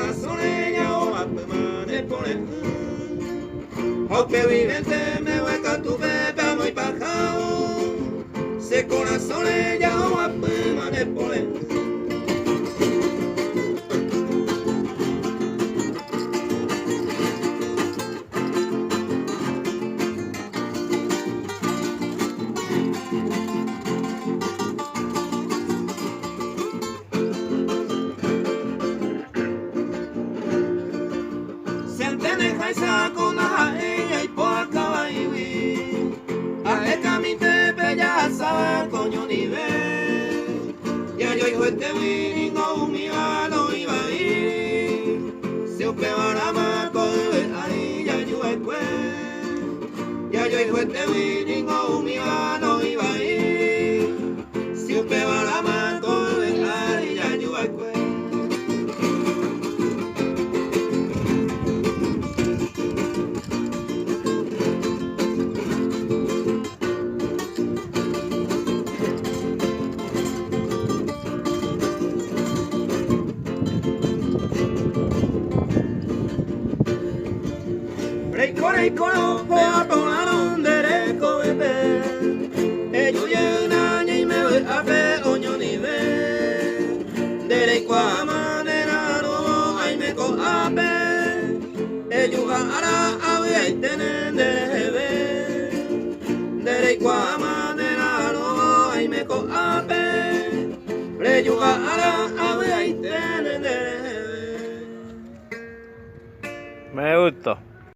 corazones ya o apemane pone Hope vivente me hueca tu beba muy bajao Se corazones ya o apemane pone Sa con la ella y por acá y a esta mi te bella sabe coño ni ve ya yo hijo este vini no mi no iba a ir se ope para más con ahí ya yo ya yo hijo este vini no mi no iba a ir se ope para más con ahí ya yo Reikono vea polaron dereko bebe ello llena ni me ve a fe oño ni ve dereko a manera no hay me co a pe ello ara a ve tenen derebe dereko a manera no hay me co a pe ello ara a ve tenen derebe. Me gustó.